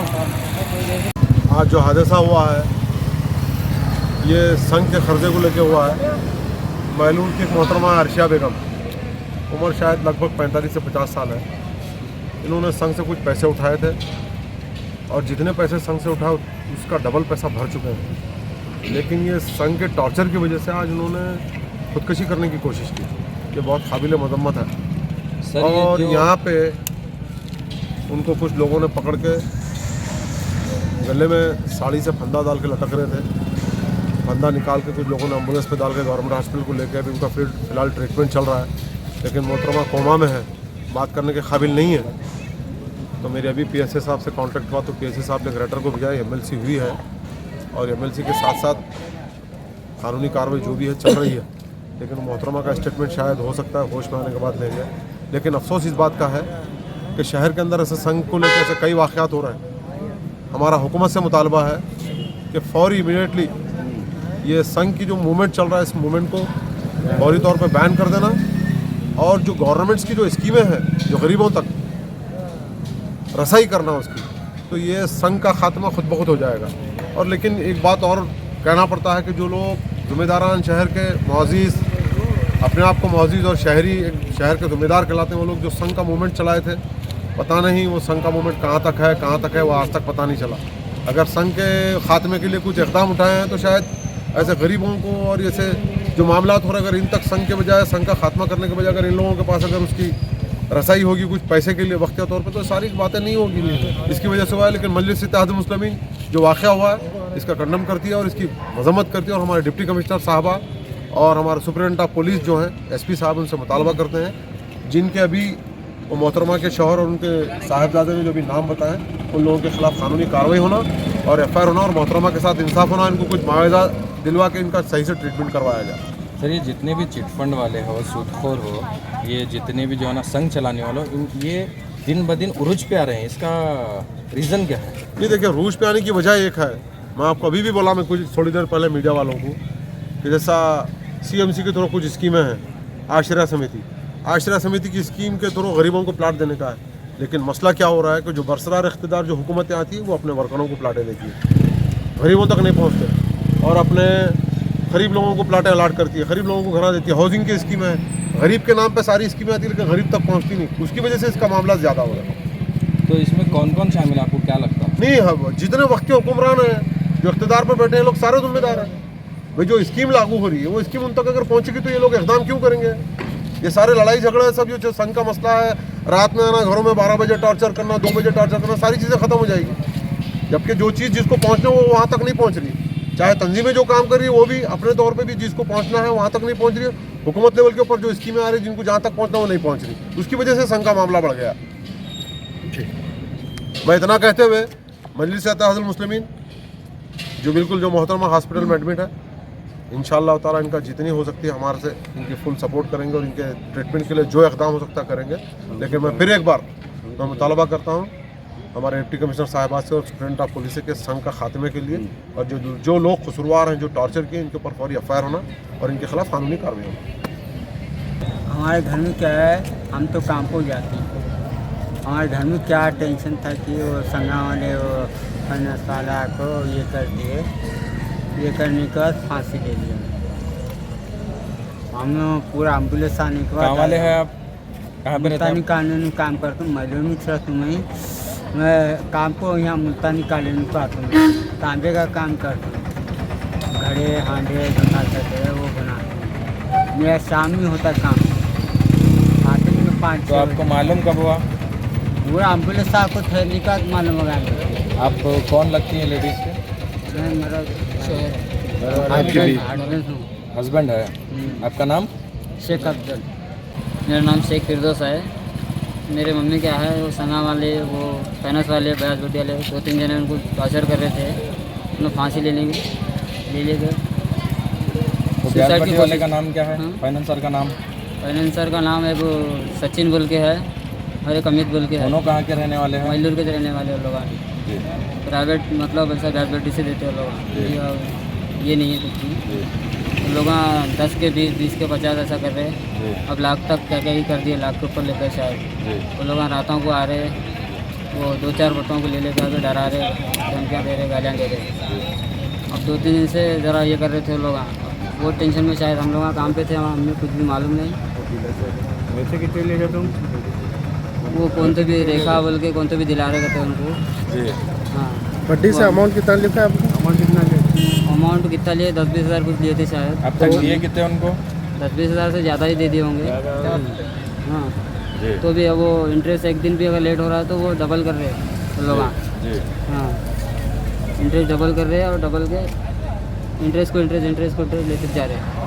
आज जो हादसा हुआ है ये संघ के कर्जे को लेके हुआ है। महलूल की एक मोहतरमा अर्शिया बेगम, उम्र शायद लगभग 45 से 50 साल है। इन्होंने संघ से कुछ पैसे उठाए थे और जितने पैसे संघ से उठाए उसका डबल पैसा भर चुके हैं, लेकिन ये संघ के टॉर्चर की वजह से आज उन्होंने खुदकशी करने की कोशिश की। ये बहुत काबिल मजम्मत है। और यहाँ पे उनको कुछ लोगों ने पकड़ के गले में साड़ी से फंदा डाल के लटक रहे थे। फंदा निकाल के कुछ लोगों ने एम्बुलेंस पे डाल के गवर्नमेंट हॉस्पिटल को लेकर अभी उनका फिलहाल ट्रीटमेंट चल रहा है, लेकिन मोहतरमा कोमा में है, बात करने के काबिल नहीं है। तो मेरे अभी पीएसए साहब से कांटेक्ट हुआ तो पीएसए साहब ने ग्रेटर को भेजा, एमएलसी हुई है और एमएलसी के साथ साथ कानूनी कार्रवाई जो भी है चल रही है। लेकिन मोहतरमा का स्टेटमेंट शायद हो सकता है होश में आने के बाद लेंगे। लेकिन अफसोस इस बात का है कि शहर के अंदर ऐसे संघ को लेकर ऐसे कई वाक़यात हो रहे हैं। हमारा हुकूमत से मुतालबा है कि फौरी इमीडिएटली ये संघ की जो मूवमेंट चल रहा है इस मूवमेंट को फौरी तौर पे बैन कर देना, और जो गवर्नमेंट्स की जो स्कीमें हैं जो गरीबों तक रसाई करना उसकी, तो ये संघ का खात्मा खुद ब खुद हो जाएगा। और लेकिन एक बात और कहना पड़ता है कि जो लोग ज़िम्मेदारान शहर के मुअज़्ज़िज़, अपने आप को मुअज़्ज़िज़ और शहरी एक शहर के ज़िम्मेदार कहलाते हैं, वो लोग जो संघ का मूवमेंट चलाए थे, पता नहीं वो संघ का मूवमेंट कहाँ तक है वो आज तक पता नहीं चला। अगर संघ के खात्मे के लिए कुछ इक़दाम उठाए हैं तो शायद ऐसे गरीबों को और जैसे जो मामला हो रहे, अगर इन तक संघ के बजाय, संघ का खात्मा करने के बजाय अगर इन लोगों के पास अगर उसकी रसाई होगी कुछ पैसे के लिए वक्तिया तौर पे, तो सारी बातें नहीं होगी। इसकी वजह से हुआ है। लेकिन मजलिस इत्तेहादुल मुस्लिमीन जो वाक़या हुआ है इसका कंडम करती है और इसकी मजम्मत करती है, और हमारे डिप्टी कमिश्नर साहबा और हमारे सुपरिटेंडेंट ऑफ पुलिस जो हैं एसपी साहब उनसे मुतालबा करते हैं, जिनके अभी वो मोहतरमा के शौहर और उनके साहिबजादे ने जो भी नाम बताएं, उन लोगों के खिलाफ कानूनी कार्रवाई होना और FIR होना और मोहतरमा के साथ इंसाफ होना, इनको कुछ मुआवजा दिलवा के इनका सही से ट्रीटमेंट करवाया जाए। सर, ये जितने भी चिटफंड वाले हो, सूदखोर हो, ये जितने भी जो है ना संघ चलाने वाले हो, ये दिन ब दिन उरूज पे आ रहे हैं, इसका रीज़न क्या है? ये देखिए, उरूज पे आने की वजह एक है, मैं आपको अभी भी बोला, मैं कुछ थोड़ी देर पहले मीडिया वालों को, कि जैसा CMC के थ्रू कुछ स्कीमें हैं, आश्रय समिति की स्कीम के थ्रू गरीबों को प्लाट देने का है। लेकिन मसला क्या हो रहा है कि जो बरसरार इख्तिदार जो हुकूमतें आती है वो अपने वर्करों को प्लाटें देती है, गरीबों तक नहीं पहुँचते, और अपने गरीब लोगों को प्लाटें अलाट करती है, गरीब लोगों को घर देती है। हाउसिंग की स्कीमें हैं, गरीब के नाम पे सारी स्कीमें आती है लेकिन गरीब तक पहुंचती नहीं, उसकी वजह से इसका मामला ज़्यादा हो रहा है। तो इसमें कौन कौन शामिल है, आपको क्या लगता है? नहीं, हम जितने वक्त के हुक्मरान हैं जो इख्तिदार पर बैठे हैं लोग सारे जिम्मेदार हैं। भाई जो स्कीम लागू हो रही है वो स्कीम उन तक अगर पहुँचेगी तो ये लोग इक़दाम क्यों करेंगे? ये सारे लड़ाई झगड़े सब जो संघ का मसला है, रात में आना, घरों में 12 बजे टॉर्चर करना, 2 बजे टॉर्चर करना, सारी चीज़ें ख़त्म हो जाएगी। जबकि जो चीज़ जिसको पहुँचना वो वहाँ तक नहीं पहुँच रही। चाहे तंजीमें जो काम कर रही है वो भी अपने तौर पे भी जिसको पहुंचना है वहाँ तक नहीं पहुंच रही है। हुकूमत लेवल के ऊपर जो स्कीमें आ रही है जिनको जहाँ तक पहुंचना वो नहीं पहुंच रही, उसकी वजह से संघ का मामला बढ़ गया। मैं इतना कहते हुए मजलिस इत्तेहादुल मुस्लिमीन जो बिल्कुल जो मोहतरमा हॉस्पिटल में एडमिट है, इंशाअल्लाह ताला इनका जितनी हो सकती है हमारे से इनकी फुल सपोर्ट करेंगे और इनके ट्रीटमेंट के लिए जो इक़दाम हो सकता करेंगे। लेकिन मैं फिर एक बार मैं मुतालबा करता हूँ हमारे डिप्टी कमिश्नर साहिबा से और सुपरिटेंडेंट ऑफ पुलिस के संघ का खात्मे के लिए, और जो लोग कसूरवार हैं, जो टॉर्चर किए, इनके ऊपर फौरी FIR होना और इनके खिलाफ कानूनी कार्रवाई होना। हमारे घर में क्या है, हम तो काम को जाते हैं, हमारे घर में क्या टेंशन था कि वो संगा वाले वो फनस वाला को ये कर दिए, ये करने के बाद फांसी ले लिया। हम पूरा एम्बुलेंस आने के बाद वाले हैं आप कहाँ पे रहते हैं? कानूनी काम करता हूँ, महलों में तुम्हें मैं काम को यहाँ मुल्तानी कॉलोनी को आता हूँ, तांबे का काम करता हूँ, घड़े हांडे बनाते थे वो बनाता हूँ, मेरा शाम में होता काम, आते में 5-6। तो आपको मालूम कब हुआ? पूरा एम्बुलेंस आपको थैली का मालूम होगा। आप कौन लगती है लेडीज़ के? मैं मेरा हस्बैंड है। आपका नाम? शेख अफजल। मेरा नाम शेख फिरदौस है। मेरे मम्मी क्या है, वो सना वाले, वो फाइनेंस वाले, बयाज बड्डी वाले 2-3 जने उनको टॉर्चर कर रहे थे, उन्होंने फांसी ले लेंगे। तो बयाज बड्डी वाले का नाम क्या है? हाँ? फाइनेंसर का नाम? फाइनेंसर का नाम है वो सचिन बोल के है और एक अमित बोल के है। दोनों कहाँ के रहने वाले हैं? मैलूर के रहने वाले लोग, प्राइवेट मतलब ऐसा बयाज बड्डी से देते हैं लोग, ये नहीं है कुछ भी। लोग 10 के 20 के 50 ऐसा कर रहे हैं। अब लाख तक क्या क्या ही कर दिए, लाख के ऊपर लेकर शायद। वो लोग रातों को आ रहे हैं, वो 2-4 बच्चों को ले लेकर आके डरा रहे, धमकियाँ दे रहे, गालियाँ दे रहे। अब 2-3 दिन से ज़रा ये कर रहे थे लोग, वो टेंशन में शायद हम लोग काम पे थे, हमें कुछ भी मालूम नहीं। वैसे कितने ले तुम? वो कौन से भी रेखा बोल के कौन से भी दिला रहे थे उनको। जी हाँ, बड्डी से अमाउंट कितना लिखा है आपको? अमाउंट कितना ले? अमाउंट कितना लिए? 10-20 हज़ार कुछ लिए थे शायद। अब तक दिए कितने उनको? 10-20 हज़ार से ज़्यादा ही दे दिए होंगे। हाँ, जी तो भी अब वो इंटरेस्ट एक दिन भी अगर लेट हो रहा है तो वो डबल कर रहे हैं लोग। जी हाँ, इंटरेस्ट डबल कर रहे हैं और डबल के इंटरेस्ट को इंटरेस्ट लेते जा रहे हैं।